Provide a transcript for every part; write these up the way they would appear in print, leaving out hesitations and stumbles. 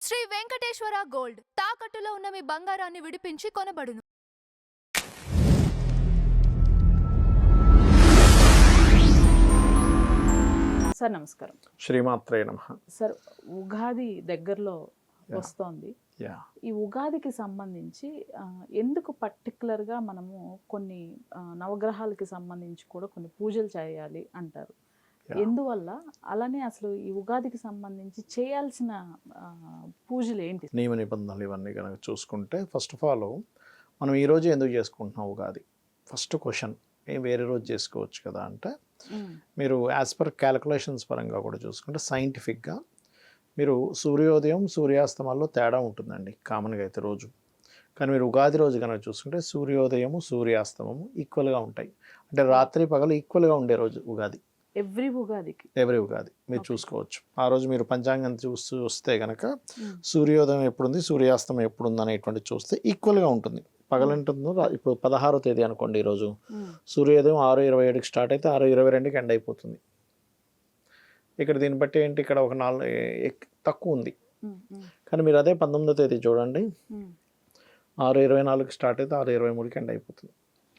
Shri Venkateswara gold తాకట్టులో ఉన్న మీ బంగారాన్ని విడిపించి కొనబడును. సార్ నమస్కారం. శ్రీమాత్రే నమః. సార్, ఉగాది దగ్గరలో వస్తోంది. ఈ ఉగాదికి సంబంధించి ఎందుకు పర్టికులర్గా మనము కొన్ని నవగ్రహాలకి సంబంధించి కూడా కొన్ని పూజలు చేయాలి అంటారు? ఎందువల్ల? అలానే అసలు ఈ ఉగాదికి సంబంధించి చేయాల్సిన పూజలు ఏంటి? నియమ నిబంధనలు ఇవన్నీ కనుక చూసుకుంటే, ఫస్ట్ ఆఫ్ ఆల్ మనం ఈరోజు ఎందుకు చేసుకుంటున్నాం ఉగాది? ఫస్ట్ క్వశ్చన్, వేరే రోజు చేసుకోవచ్చు కదా అంటే, మీరు యాజ్ పర్ క్యాలిక్యులేషన్స్ పరంగా కూడా చూసుకుంటే సైంటిఫిక్గా మీరు సూర్యోదయం సూర్యాస్తమాల్లో తేడా ఉంటుందండి కామన్గా అయితే రోజు. కానీ మీరు ఉగాది రోజు కనుక చూసుకుంటే సూర్యోదయము సూర్యాస్తమము ఈక్వల్గా ఉంటాయి. అంటే రాత్రి పగలు ఈక్వల్గా ఉండే రోజు ఉగాది. ఎవ్రీ ఉగాదికి మీరు చూసుకోవచ్చు. ఆ రోజు మీరు పంచాంగం చూస్తే కనుక సూర్యోదయం ఎప్పుడుంది సూర్యాస్తమం ఎప్పుడుంది అనేటువంటి చూస్తే ఈక్వల్గా ఉంటుంది. పగలంటుందో ఇప్పుడు 16వ తేదీ అనుకోండి, ఈరోజు సూర్యోదయం 6:27కి స్టార్ట్ అయితే 6:22కి ఎండ్ అయిపోతుంది. ఇక్కడ దీన్ని బట్టి ఏంటి, ఇక్కడ ఒక 4 తక్కువ ఉంది. కానీ మీరు అదే 19వ తేదీ చూడండి, 6:24కి స్టార్ట్ అయితే 6:23కి ఎండ్ అయిపోతుంది.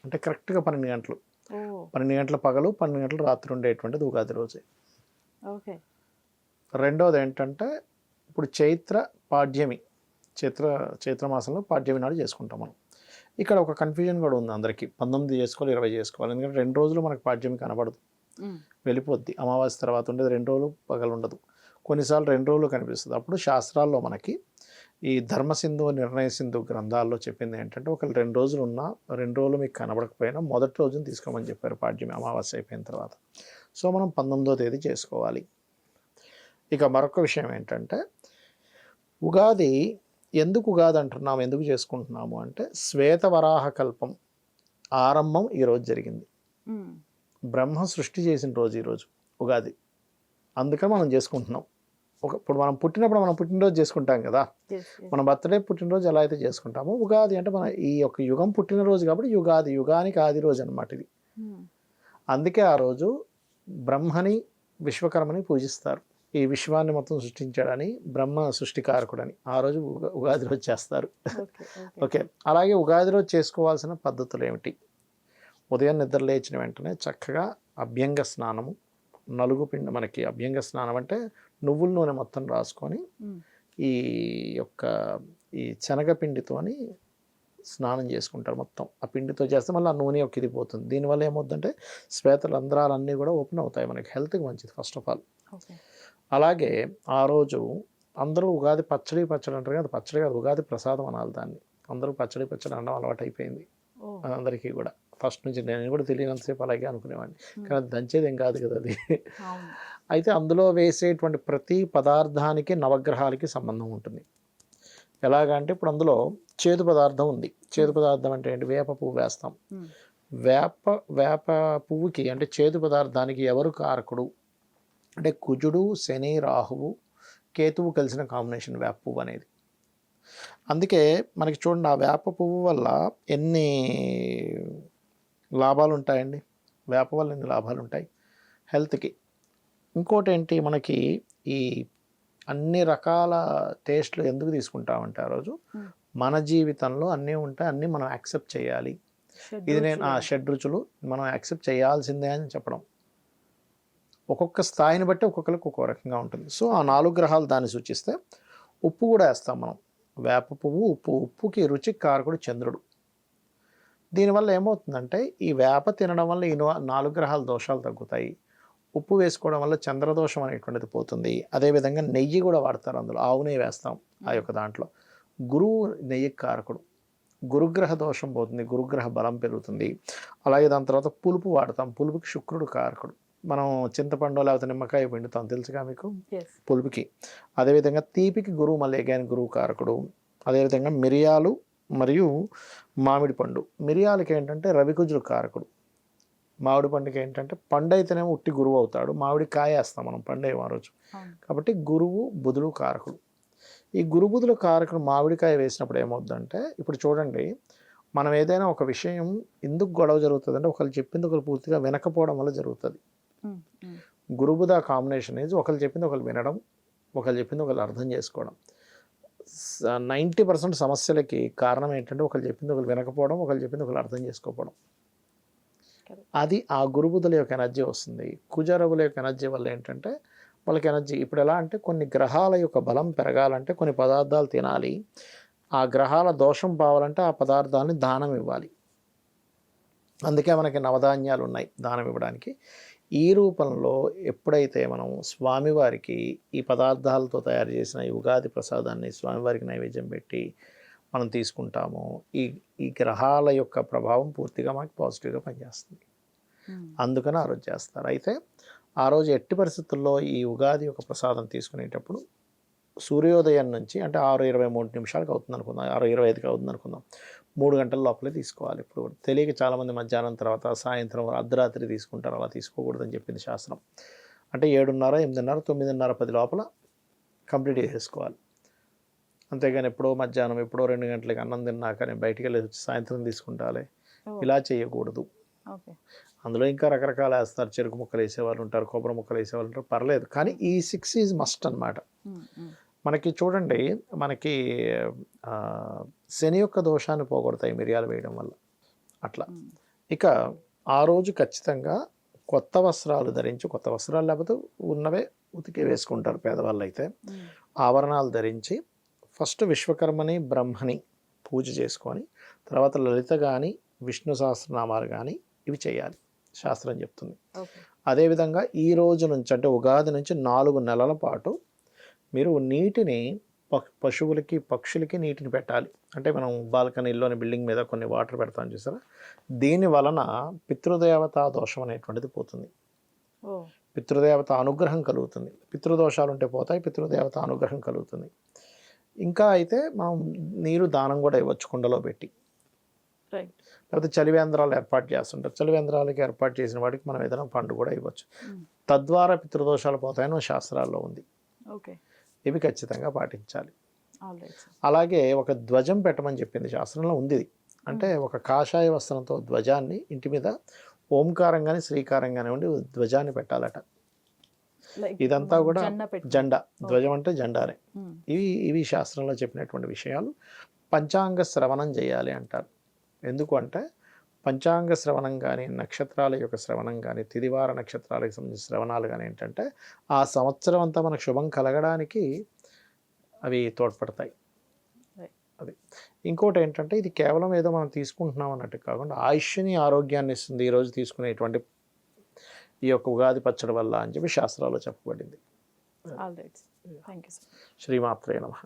అంటే కరెక్ట్గా 12 గంటలు, 12 గంటల పగలు 12 గంటలు రాత్రి ఉండేటువంటిది ఉగాది రోజే. రెండవది ఏంటంటే, ఇప్పుడు చైత్ర పాడ్యమి, చైత్రమాసంలో పాడ్యమి నాడు చేసుకుంటాం మనం. ఇక్కడ ఒక కన్ఫ్యూజన్ కూడా ఉంది అందరికీ, 19 చేసుకోవాలి 20 చేసుకోవాలి. ఎందుకంటే 2 రోజులు మనకు పాడ్యమి కనబడదు, వెళ్ళిపోద్ది. అమావాస్య తర్వాత ఉండేది 2 రోజులు, పగలు ఉండదు. కొన్నిసార్లు 2 రోజులు కనిపిస్తుంది. అప్పుడు శాస్త్రాల్లో మనకి ఈ ధర్మసింధు నిర్ణయ సింధు గ్రంథాల్లో చెప్పింది ఏంటంటే, ఒకళ్ళు 2 రోజులు ఉన్నా 2 రోజులు మీకు కనబడకపోయినా మొదటి రోజున తీసుకోమని చెప్పారు పాడ్యమి, అమావాస్య అయిపోయిన తర్వాత. సో మనం 19వ తేదీ చేసుకోవాలి. ఇక మరొక విషయం ఏంటంటే, ఉగాది ఎందుకు ఉగాది అంటున్నాము, ఎందుకు చేసుకుంటున్నాము అంటే, శ్వేతవరాహ కల్పం ఆరంభం ఈరోజు జరిగింది. బ్రహ్మ సృష్టి చేసిన రోజు ఈరోజు ఉగాది. అందుకని మనం చేసుకుంటున్నాం. ఇప్పుడు మనం పుట్టినప్పుడు మనం పుట్టినరోజు చేసుకుంటాం కదా, మన బర్త్డే పుట్టినరోజు ఎలా అయితే చేసుకుంటామో, ఉగాది అంటే మన ఈ యొక్క యుగం పుట్టినరోజు కాబట్టి యుగాది, యుగానికి ఆది రోజు అనమాట ఇది. అందుకే ఆ రోజు బ్రహ్మని విశ్వకర్మని పూజిస్తారు. ఈ విశ్వాన్ని మొత్తం సృష్టించాడని, బ్రహ్మ సృష్టికారకుడని ఆ రోజు ఉగాది రోజు చేస్తారు. ఓకే, అలాగే ఉగాది రోజు చేసుకోవాల్సిన పద్ధతులు ఏమిటి? ఉదయం నిద్ర లేచిన వెంటనే చక్కగా అభ్యంగ స్నానము, నలుగు పిండి, మనకి అభ్యంగ స్నానం అంటే నువ్వుల నూనె మొత్తం రాసుకొని ఈ యొక్క ఈ శనగపిండితోని స్నానం చేసుకుంటారు మొత్తం. ఆ పిండితో చేస్తే మళ్ళీ ఆ నూనె యొక్క ఇది పోతుంది. దీనివల్ల ఏమవుతుందంటే శ్వేత రంధ్రాలన్నీ కూడా ఓపెన్ అవుతాయి, మనకి హెల్త్కి మంచిది ఫస్ట్ ఆఫ్ ఆల్. అలాగే ఆ రోజు అందరూ ఉగాది పచ్చడి అంటారు కదా, పచ్చడి కాదు ఉగాది ప్రసాదం అనాలి దాన్ని. అందరూ పచ్చడి అనడం అలవాటు అయిపోయింది అందరికీ కూడా. ఫస్ట్ నుంచి నేను కూడా తెలియనంతసేపు అలాగే అనుకునేవాడిని, కానీ అది దంచేది ఏం కాదు కదా అది. అయితే అందులో వేసేటువంటి ప్రతి పదార్థానికి నవగ్రహాలకి సంబంధం ఉంటుంది. ఎలాగంటే, ఇప్పుడు అందులో చేదు పదార్థం ఉంది. చేదు పదార్థం అంటే ఏంటి? వేప పువ్వు వేస్తాం. వేప పువ్వుకి అంటే చేదు పదార్థానికి ఎవరు కారకుడు అంటే, కుజుడు, శని, రాహువు, కేతువు కలిసిన కాంబినేషన్ వేప పువ్వు అనేది. అందుకే మనకి చూడండి, ఆ వేప పువ్వు వల్ల ఎన్ని లాభాలు ఉంటాయండి. వేప వల్ల ఎన్ని లాభాలు ఉంటాయి హెల్త్కి. ఇంకోటి ఏంటి, మనకి ఈ అన్ని రకాల టేస్ట్లు ఎందుకు తీసుకుంటామంటే, ఆ రోజు మన జీవితంలో అన్నీ ఉంటాయి, అన్నీ మనం యాక్సెప్ట్ చేయాలి. ఇది నేను షడ్రుచులు మనం యాక్సెప్ట్ చేయాల్సిందే అని చెప్పడం. ఒక్కొక్క స్థాయిని బట్టి ఒక్కొక్కరికి ఒక్కో రకంగా ఉంటుంది. సో ఆ 4 గ్రహాలు దాన్ని సూచిస్తే, ఉప్పు కూడా వేస్తాం మనం. వేప పువ్వు, ఉప్పుకి రుచి కారకుడు చంద్రుడు. దీనివల్ల ఏమవుతుందంటే, ఈ వేప తినడం వల్ల ఈ 4 గ్రహాల దోషాలు తగ్గుతాయి. ఉప్పు వేసుకోవడం వల్ల చంద్రదోషం అనేటువంటిది పోతుంది. అదేవిధంగా నెయ్యి కూడా వాడతారు అందులో, ఆవు నెయ్యి వేస్తాం ఆ యొక్క దాంట్లో. గురువు నెయ్యి కారకుడు, గురుగ్రహ దోషం పోతుంది, గురుగ్రహ బలం పెరుగుతుంది. అలాగే దాని తర్వాత పులుపు వాడతాం, పులుపుకి శుక్రుడు కారకుడు. మనం చింతపండు లేకపోతే నిమ్మకాయ పిండుతాం, తెలుసుగా మీకు, పులుపుకి. అదేవిధంగా తీపికి గురువు మళ్ళీ అగైన్ గురువు కారకుడు. అదేవిధంగా మిరియాలు మరియు మామిడి పండు. మిరియాలకి ఏంటంటే రవికుజుడు కారకుడు. మామిడి పండుకి ఏంటంటే, పండు అయితేనేమో ఉట్టి గురువు అవుతాడు, మామిడి కాయ వేస్తాం మనం పండు ఆ రోజు. కాబట్టి గురువు బుధుడు కారకుడు. ఈ గురుబుధుల కారకుడు మామిడికాయ వేసినప్పుడు ఏమవుతుందంటే, ఇప్పుడు చూడండి, మనం ఏదైనా ఒక విషయం ఎందుకు గొడవ జరుగుతుంది అంటే, ఒకళ్ళు చెప్పింది ఒకరు పూర్తిగా వినకపోవడం వల్ల జరుగుతుంది. గురుబుధ కాంబినేషన్ ఈజ్ ఒకళ్ళు చెప్పింది ఒకళ్ళు వినడం, ఒకళ్ళు చెప్పింది ఒకళ్ళు అర్థం చేసుకోవడం. 90% సమస్యలకి కారణం ఏంటంటే ఒకరు చెప్పింది ఒకరు వినకపోవడం, ఒకరు చెప్పింది ఒకరు అర్థం చేసుకోకపోవడం. అది ఆ గురుబుధుల యొక్క ఎనర్జీ వస్తుంది. కుజరవుల యొక్క ఎనర్జీ వల్ల ఏంటంటే వాళ్ళకి ఎనర్జీ ఇప్పుడు ఎలా అంటే కొన్ని గ్రహాల యొక్క బలం పెరగాలంటే కొన్ని పదార్థాలు తినాలి, ఆ గ్రహాల దోషం పోవాలంటే ఆ పదార్థాలని దానం ఇవ్వాలి. అందుకే మనకి నవధాన్యాలు ఉన్నాయి దానం ఇవ్వడానికి. ఈ రూపంలో ఎప్పుడైతే మనం స్వామివారికి ఈ పదార్థాలతో తయారు చేసిన ఈ ఉగాది ప్రసాదాన్ని స్వామివారికి నైవేద్యం పెట్టి మనం తీసుకుంటామో ఈ గ్రహాల యొక్క ప్రభావం పూర్తిగా మనకి పాజిటివ్గా పనిచేస్తుంది. అందుకని ఆ రోజు చేస్తారు. అయితే ఆ రోజు ఎట్టి పరిస్థితుల్లో ఈ ఉగాది యొక్క ప్రసాదం తీసుకునేటప్పుడు సూర్యోదయం నుంచి అంటే 6:23 అవుతుంది అనుకుందాం, 6:25 అవుతుంది అనుకుందాం, 3 గంటల లోపలే తీసుకోవాలి. ఇప్పుడు తెలియక చాలామంది మధ్యాహ్నం తర్వాత సాయంత్రం అర్ధరాత్రి తీసుకుంటారు. అలా తీసుకోకూడదని చెప్పింది శాస్త్రం. అంటే 7:30, 8:30, 9:30, 10 లోపల కంప్లీట్ చేసేసుకోవాలి. అంతేగాని ఎప్పుడో మధ్యాహ్నం ఎప్పుడో 2 గంటలకి అన్నం తిన్నాక నేను బయటికి వెళ్ళి వచ్చి సాయంత్రం తీసుకుంటాలే, ఇలా చేయకూడదు. అందులో ఇంకా రకరకాలు వేస్తారు, చెరుకు ముక్కలు వేసేవాళ్ళు ఉంటారు, కొబ్బరి ముక్కలు వేసేవాళ్ళు ఉంటారు, పర్లేదు. కానీ ఈ 6 ఈజ్ మస్ట్ అన్నమాట. మనకి చూడండి, మనకి శని యొక్క దోషాన్ని పోగొడతాయి మిరియాలు వేయడం వల్ల అట్లా. ఇక ఆ రోజు ఖచ్చితంగా కొత్త వస్త్రాలు ధరించి, కొత్త వస్త్రాలు లేకపోతే ఉన్నవే ఉతికి వేసుకుంటారు పేదవాళ్ళు అయితే, ఆభరణాలు ధరించి ఫస్ట్ విశ్వకర్మని బ్రహ్మని పూజ చేసుకొని తర్వాత లలిత కానీ విష్ణు సహస్రనామాలు కానీ ఇవి చేయాలి శాస్త్రం చెప్తుంది. అదేవిధంగా ఈ రోజు నుంచి అంటే ఉగాది నుంచి 4 నెలల పాటు మీరు నీటిని పశువులకి పక్షులకి నీటిని పెట్టాలి. అంటే మనం బాల్కనీలోని బిల్డింగ్ మీద కొన్ని వాటర్ పెడతాం చూసారా, దీని వలన పితృదేవత దోషం అనేటువంటిది పోతుంది, పితృదేవత అనుగ్రహం కలుగుతుంది. పితృదోషాలు ఉంటే పోతాయి, పితృదేవత అనుగ్రహం కలుగుతుంది. ఇంకా అయితే మనం నీరు దానం కూడా ఇవ్వచ్చు కుండలో పెట్టి. లేకపోతే చలివేంద్రాలు ఏర్పాటు చేస్తుంటారు, చలివేంద్రాలకి ఏర్పాటు చేసిన వాటికి మనం ఏదైనా పండు కూడా ఇవ్వచ్చు. తద్వారా పితృదోషాలు పోతాయని శాస్త్రాల్లో ఉంది. ఇవి ఖచ్చితంగా పాటించాలి. అలాగే ఒక ధ్వజం పెట్టమని చెప్పింది శాస్త్రంలో ఉంది. అంటే ఒక కాషాయ వస్త్రంతో ధ్వజాన్ని ఇంటి మీద ఓంకారంగానే శ్రీకారంగానే ఉండి ధ్వజాన్ని పెట్టాలట. ఇదంతా కూడా జెండా, ధ్వజం అంటే జెండానే. ఇవి శాస్త్రంలో చెప్పినటువంటి విషయాలు. పంచాంగ శ్రవణం చేయాలి అంటారు. ఎందుకు అంటే పంచాంగ శ్రవణం కానీ, నక్షత్రాల యొక్క శ్రవణం కానీ, తిదివార నక్షత్రాలకు సంబంధించిన శ్రవణాలు కానీ ఏంటంటే ఆ సంవత్సరం అంతా మనకు శుభం కలగడానికి అవి తోడ్పడతాయి. అది ఇంకోటి ఏంటంటే ఇది కేవలం ఏదో మనం తీసుకుంటున్నాం అన్నట్టు కాకుండా ఆయుష్ని, ఆరోగ్యాన్ని ఇస్తుంది ఈరోజు తీసుకునేటువంటి ఈ యొక్క ఉగాది పచ్చడి వల్ల అని చెప్పి శాస్త్రాల్లో చెప్పబడింది. Thank you. శ్రీమాత్రే నమః.